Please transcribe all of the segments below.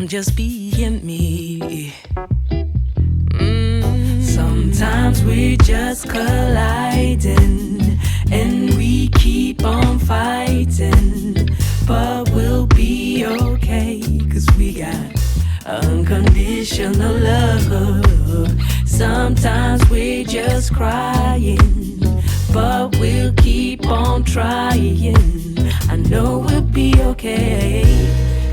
I'm just being me. Sometimes we're just colliding and we keep on fighting, but we'll be okay, 'cause we got unconditional love. Sometimes we're just crying, but we'll keep on trying. I know we'll be okay,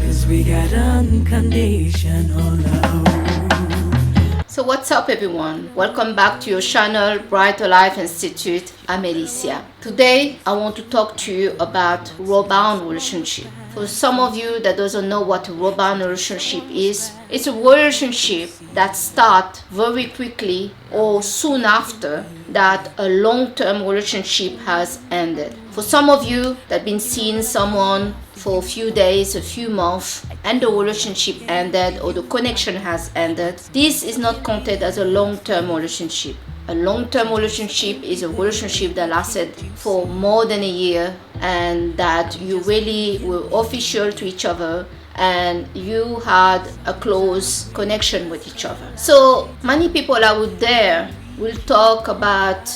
'cause we got unconditional love. So what's up, everyone? Welcome back to your channel, Brighter Life Institute. I'm Alicia. Today, I want to talk to you about rebound relationship. For some of you that doesn't know what a rebound relationship is, it's a relationship that starts very quickly or soon after that a long-term relationship has ended. For some of you that have been seeing someone for a few days, a few months, and the relationship ended or the connection has ended, this is not counted as a long-term relationship. A long-term relationship is a relationship that lasted for more than a year and that you really were official to each other and you had a close connection with each other. So many people out there will talk about,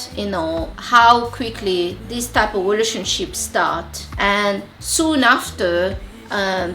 how quickly this type of relationship start, and soon after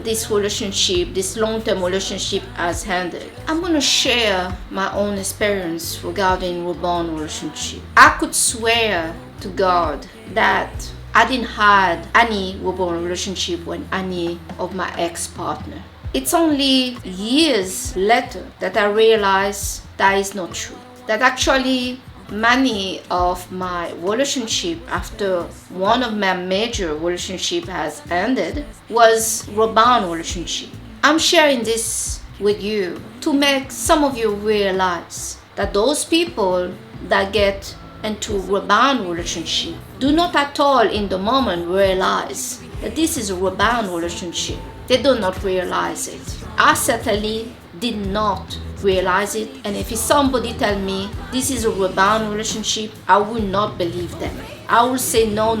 this relationship, this long-term relationship has ended. I'm going to share my own experience regarding rebound relationship. I could swear to God that I didn't have any rebound relationship with any of my ex-partner. It's only years later that I realized that is not true. That actually many of my relationship after one of my major relationship has ended was rebound relationship. I'm sharing this with you to make some of you realize that those people that get into rebound relationship do not at all in the moment realize that this is a rebound relationship. They do not realize it. I certainly did not realize it, and if somebody tell me this is a rebound relationship, I will not believe them. I will say no,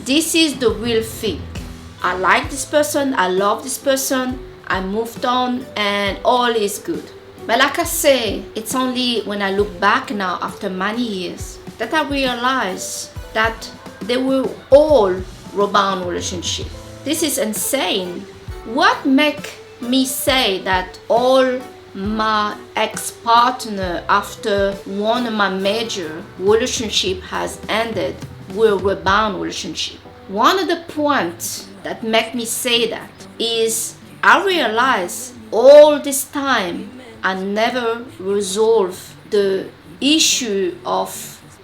this is the real thing. I like this person, I love this person, I moved on and all is good. But like I say, it's only when I look back now after many years that I realize that they were all rebound relationship. This is insane. What make me say that all my ex-partner after one of my major relationship has ended were rebound relationship? One of the points that make me say that is I realize all this time I never resolved the issue of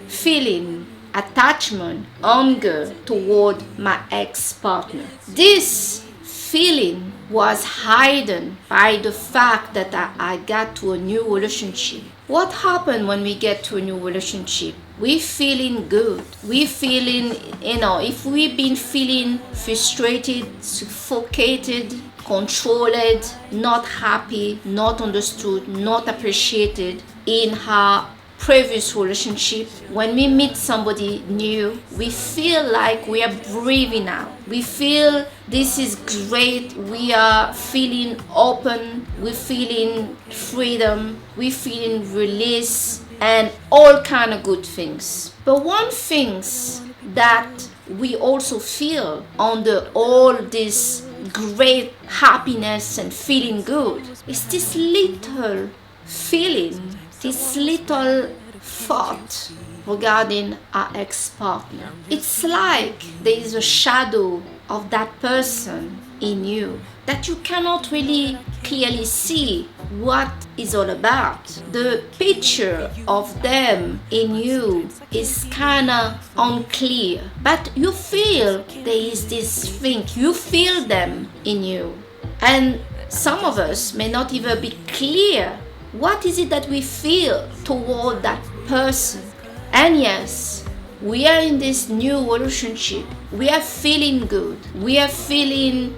feeling attachment, anger toward my ex-partner. This feeling was hidden by the fact that I got to a new relationship. What happened when we get to a new relationship? We feeling good. We feeling, if we've been feeling frustrated, suffocated, controlled, not happy, not understood, not appreciated in our previous relationship, when we meet somebody new, we feel like we are breathing out. We feel this is great. We are feeling open. We're feeling freedom. We're feeling release and all kind of good things. But one things that we also feel under all this great happiness and feeling good is this little feeling, this little thought regarding our ex-partner. It's like there is a shadow of that person in you that you cannot really clearly see what is all about. The picture of them in you is kind of unclear, but you feel there is this thing, you feel them in you. And some of us may not even be clear what is it that we feel toward that person. And yes, we are in this new relationship. We are feeling good. We are feeling,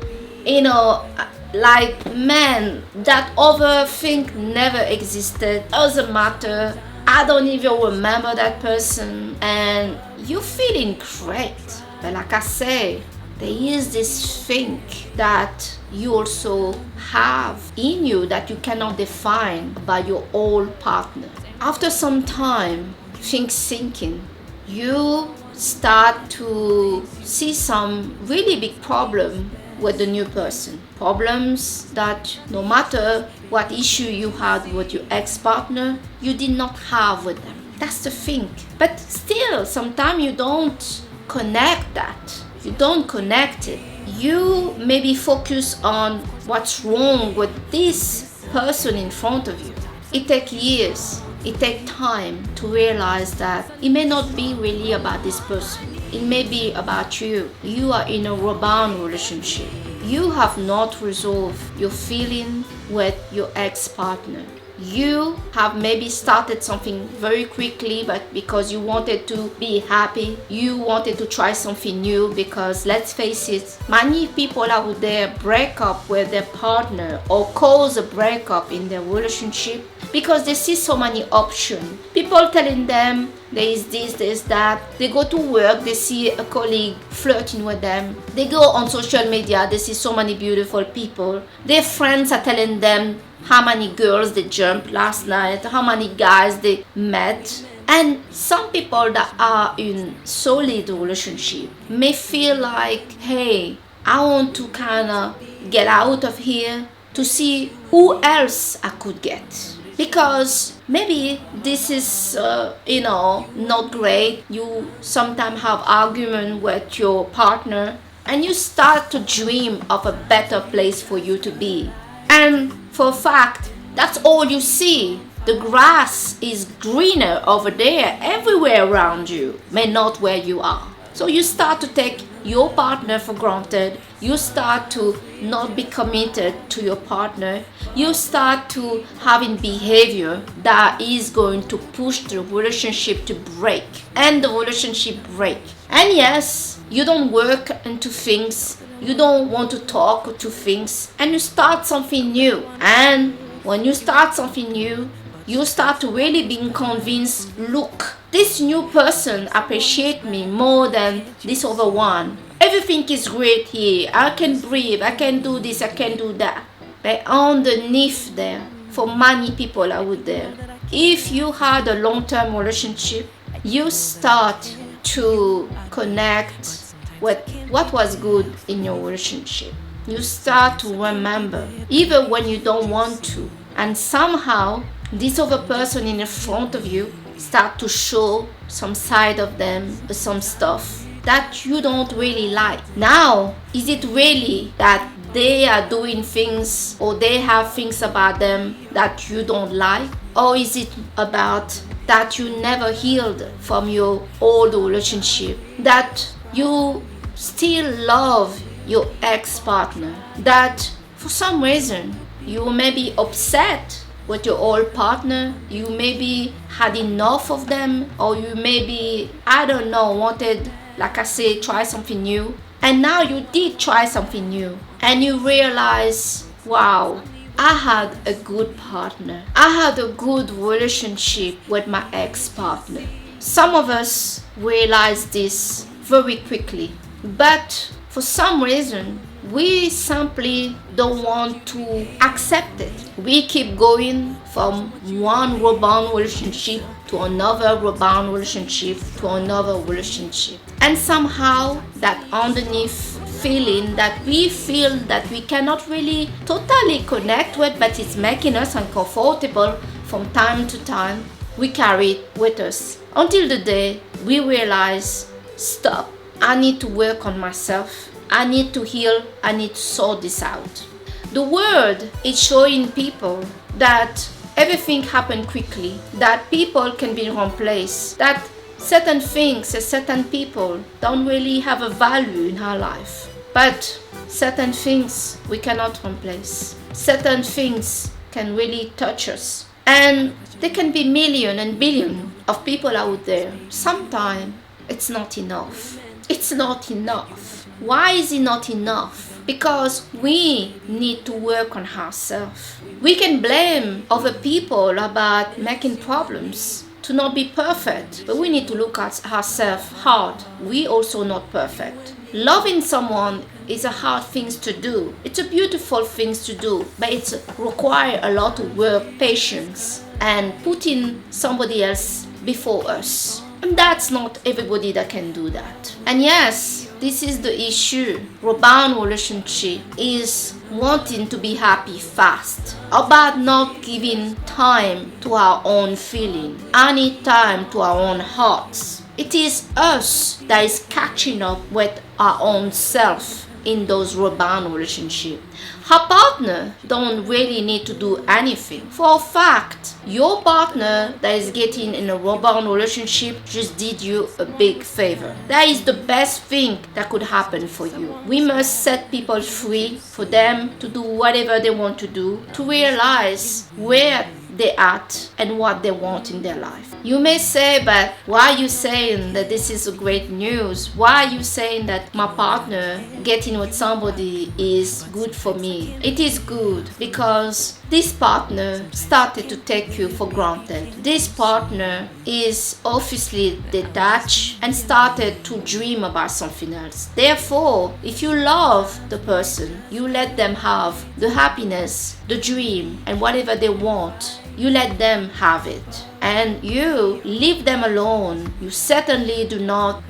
like, man, that other thing never existed. Doesn't matter. I don't even remember that person. And you're feeling great. But like I say, there is this thing that you also have in you that you cannot define by your old partner. After some time, things sinking, you start to see some really big problem with the new person. Problems that no matter what issue you had with your ex-partner, you did not have with them. That's the thing. But still, sometimes you don't connect that. You don't connect it. You maybe focus on what's wrong with this person in front of you. It takes years. It takes time to realize that it may not be really about this person. It may be about you. You are in a rebound relationship. You have not resolved your feeling with your ex-partner. You have maybe started something very quickly, but because you wanted to be happy, you wanted to try something new, because let's face it, many people out there break up with their partner or cause a breakup in their relationship because they see so many options. People telling them there is this, there is that. They go to work, they see a colleague flirting with them. They go on social media, they see so many beautiful people. Their friends are telling them how many girls they jumped last night, how many guys they met. And some people that are in solid relationship may feel like, hey, I want to kind of get out of here to see who else I could get. Because maybe this is, not great. You sometimes have argument with your partner and you start to dream of a better place for you to be. And for a fact, that's all you see. The grass is greener over there, everywhere around you, but not where you are. So you start to take your partner for granted. You start to not be committed to your partner. You start to having behavior that is going to push the relationship to break, and the relationship break. And yes, you don't work into things. You don't want to talk to things, and you start something new. And when you start something new, you start to really being convinced, look, this new person appreciates me more than this other one. Everything is great here. I can breathe. I can do this. I can do that. But underneath there, for many people out there, if you had a long-term relationship, you start to connect with what was good in your relationship. You start to remember, even when you don't want to. And somehow, this other person in front of you start to show some side of them, some stuff that you don't really like. Now, is it really that they are doing things or they have things about them that you don't like? Or is it about that you never healed from your old relationship, that you still love your ex-partner, that for some reason you may be upset with your old partner, you maybe had enough of them, or you maybe, I don't know, wanted, like I say, try something new. And now you did try something new and you realize, wow, I had a good partner. I had a good relationship with my ex-partner. Some of us realize this very quickly, but for some reason, we simply don't want to accept it. We keep going from one rebound relationship to another rebound relationship to another relationship. And somehow that underneath feeling that we feel that we cannot really totally connect with, but it's making us uncomfortable from time to time, we carry it with us until the day we realize, stop, I need to work on myself. I need to heal. I need to sort this out. The world is showing people that everything happened quickly, that people can be replaced, that certain things and certain people don't really have a value in our life. But certain things we cannot replace. Certain things can really touch us. And there can be millions and billions of people out there. Sometimes it's not enough. It's not enough. Why is it not enough? Because we need to work on ourselves. We can blame other people about making problems, to not be perfect, but we need to look at ourselves hard. We also not perfect. Loving someone is a hard thing to do. It's a beautiful thing to do, but it requires a lot of work, patience, and putting somebody else before us. And that's not everybody that can do that. And yes, this is the issue. Rebound relationship is wanting to be happy fast, about not giving time to our own feeling, any time to our own hearts. It is us that is catching up with our own self in those rebound relationships. Her partner don't really need to do anything. For a fact, your partner that is getting in a rebound relationship just did you a big favor. That is the best thing that could happen for you. We must set people free for them to do whatever they want to do, to realize where they at and what they want in their life. You may say, but why are you saying that this is a great news? Why are you saying that my partner getting with somebody is good for me? It is good because this partner started to take you for granted. This partner is obviously detached and started to dream about something else. Therefore, if you love the person, you let them have the happiness, the dream, and whatever they want. You let them have it. And you leave them alone. You certainly do not,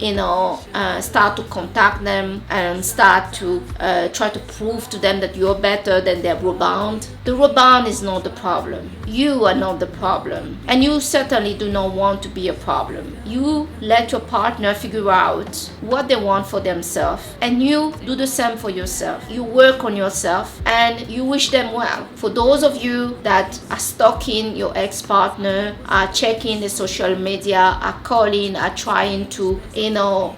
start to contact them and start to try to prove to them that you're better than their rebound. The rebound is not the problem. You are not the problem. And you certainly do not want to be a problem. You let your partner figure out what they want for themselves. And you do the same for yourself. You work on yourself and you wish them well. For those of you that are stalking your ex-partner, are checking the social media, are calling, are trying to,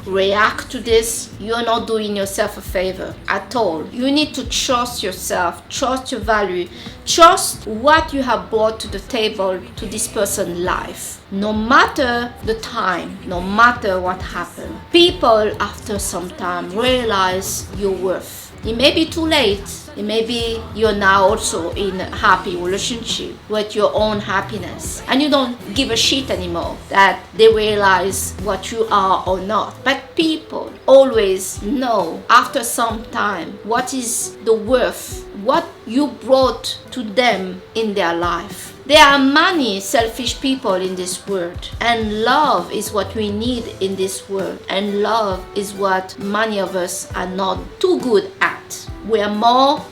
react to this, you're not doing yourself a favor at all. You need to trust yourself, trust your value, trust what you have brought to the table to this person's life. No matter the time, no matter what happened, people after some time realize your worth. It may be too late. It may be you're now also in a happy relationship with your own happiness and you don't give a shit anymore that they realize what you are or not. But people always know after some time what is the worth, what you brought to them in their life. There are many selfish people in this world, and love is what we need in this world, and love is what many of us are not too good at. We are more,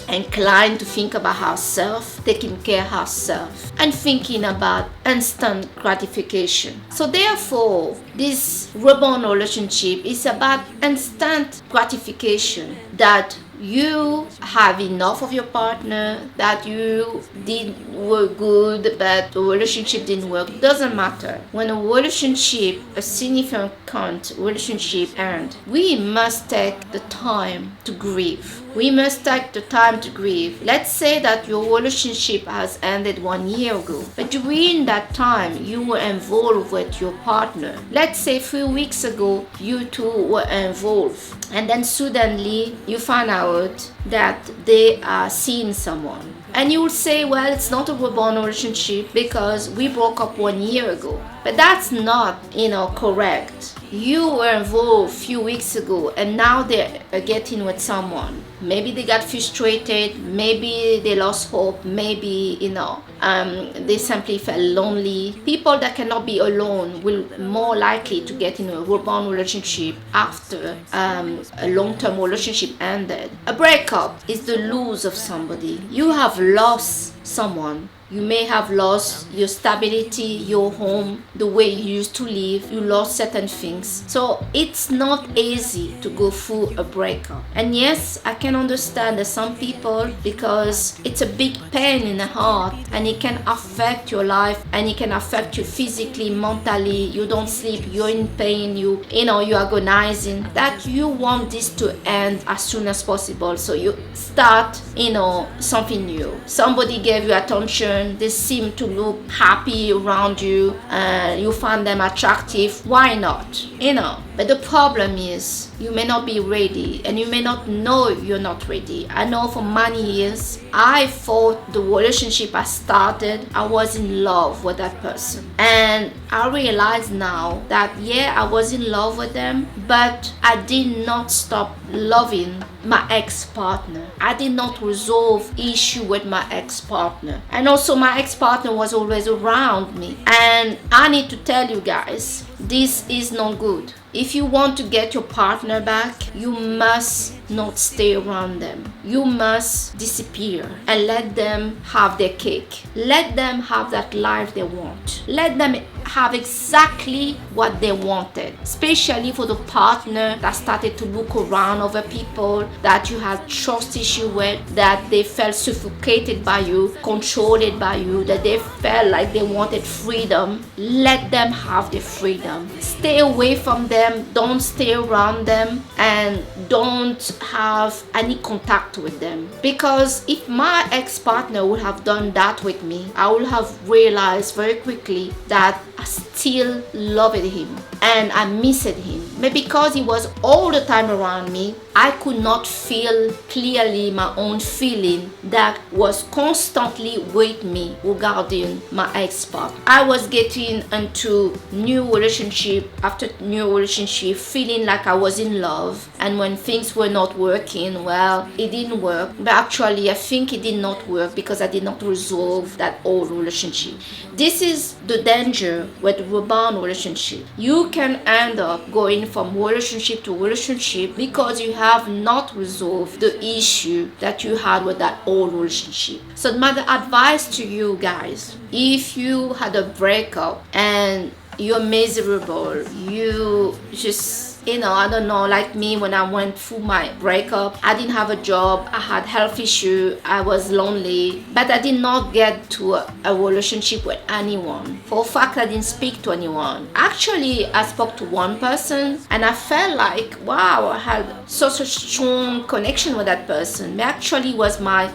inclined to think about ourselves, taking care of ourselves, and thinking about instant gratification. So therefore, this rebound relationship is about instant gratification, that you have enough of your partner, that you did work good, but the relationship didn't work. Doesn't matter. When a relationship, a significant relationship ends, we must take the time to grieve. We must take the time to grieve. Let's say that your relationship has ended 1 year ago, but during that time you were involved with your partner. Let's say 3 weeks ago you two were involved, and then suddenly you find out that they are seeing someone. And you will say, well, it's not a rebound relationship because we broke up 1 year ago. But that's not, correct. You were involved a few weeks ago and now they're getting with someone. Maybe they got frustrated, maybe they lost hope, maybe, they simply felt lonely. People that cannot be alone will more likely to get in a rebound relationship after a long-term relationship ended. A breakup is the lose of somebody. You have lost someone. You may have lost your stability, your home, the way you used to live. You lost certain things. So it's not easy to go through a breakup. And yes, I can understand that some people, because it's a big pain in the heart and it can affect your life and it can affect you physically, mentally. You don't sleep, you're in pain, you're agonizing, that you want this to end as soon as possible. So you start, something new. Somebody gave you attention. They seem to look happy around you and you find them attractive. Why not? But the problem is you may not be ready, and you may not know you're not ready. I know for many years, I thought the relationship I started, I was in love with that person. And I realize now that, yeah, I was in love with them, but I did not stop loving my ex-partner. I did not resolve issue with my ex-partner. And also my ex-partner was always around me. And I need to tell you guys, this is not good. If you want to get your partner back, you must not stay around them. You must disappear and let them have their cake. Let them have that life they want. Let them have exactly what they wanted, especially for the partner that started to look around other people, that you had trust issue with, that they felt suffocated by you, controlled by you, that they felt like they wanted freedom. Let them have the freedom. Stay away from them. Don't stay around them, and don't have any contact with them. Because if my ex-partner would have done that with me, I would have realized very quickly that I still loved him and I missed him. But because he was all the time around me, I could not feel clearly my own feeling that was constantly with me regarding my ex-partner. I was getting into new relationship after new relationship, feeling like I was in love, and when things were not working, well, it didn't work. But actually, I think it did not work because I did not resolve that old relationship. This is the danger with rebound relationship. You can end up going from relationship to relationship because you have not resolved the issue that you had with that old relationship. So my advice to you guys, if you had a breakup and you're miserable, you just, I don't know, like me, when I went through my breakup, I didn't have a job, I had health issue, I was lonely, but I did not get to a relationship with anyone. For a fact, I didn't speak to anyone. Actually, I spoke to one person and I felt like, wow, I had such a strong connection with that person. But actually was my,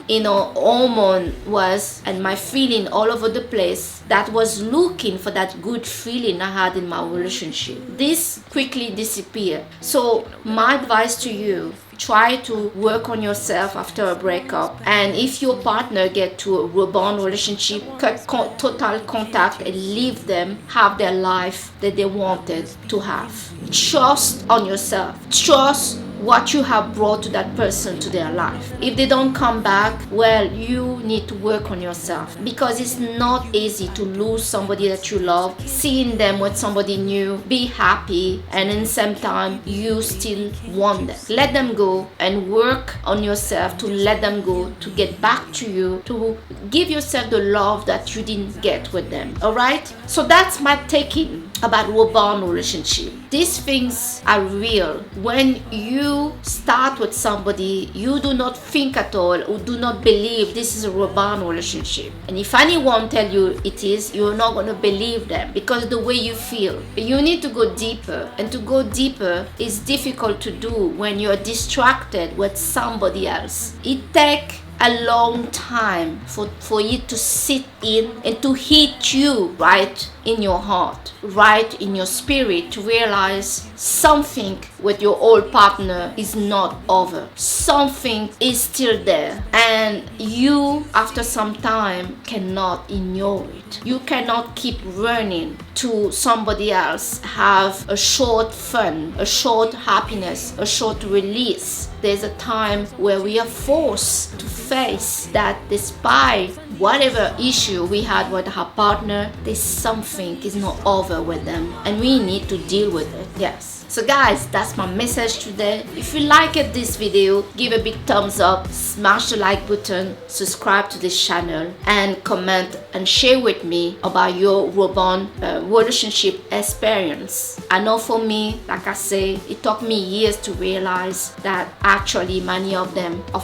hormone was, and my feeling all over the place, that was looking for that good feeling I had in my relationship. This quickly disappeared. So my advice to you, try to work on yourself after a breakup. And if your partner get to a rebound relationship, cut total contact and leave them have their life that they wanted to have. Trust on yourself. Trust what you have brought to that person to their life. If they don't come back, well, you need to work on yourself, because it's not easy to lose somebody that you love, seeing them with somebody new, be happy, and in the same time you still want them. Let them go and work on yourself to let them go, to get back to you, to give yourself the love that you didn't get with them. All right, so that's my taking about rebound relationship. These things are real. When you start with somebody, you do not think at all or do not believe this is a rebound relationship. And if anyone tell you it is, you're not going to believe them, because the way you feel. But you need to go deeper, and to go deeper is difficult to do when you're distracted with somebody else. It takes a long time for it to sit in and to hit you right in your heart, right in your spirit, to realize something with your old partner is not over. Something is still there, and you, after some time, cannot ignore it. You cannot keep running to somebody else, have a short fun, a short happiness, a short release. There's a time where we are forced to face that despite whatever issue we had with our partner, there's something is not over with them, and we need to deal with it. Yes. So guys, that's my message today. If you liked this video, give a big thumbs up, smash the like button, subscribe to this channel, and comment and share with me about your rebound relationship experience. I know for me, like I say, it took me years to realize that actually many of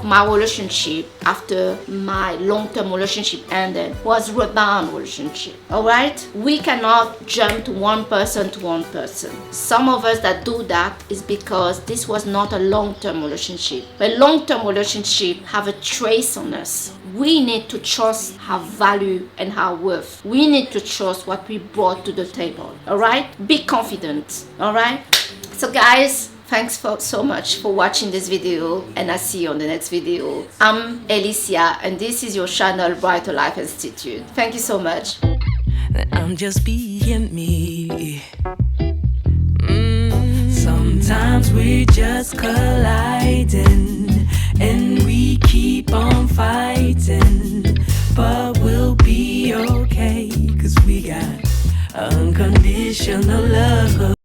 my relationship after my long-term relationship ended was rebound relationship. Alright? We cannot jump to one person to one person. Some of us that do that is because this was not a long-term relationship. But long-term relationship have a trace on us. We need to trust our value and our worth. We need to trust what we brought to the table. Alright? Be confident. Alright? So guys, Thanks so much for watching this video, and I'll see you on the next video. I'm Alicia, and this is your channel, Brighter Life Institute. Thank you so much. I'm just being me. Sometimes we're just colliding, and we keep on fighting, but we'll be okay, 'cause we got unconditional love.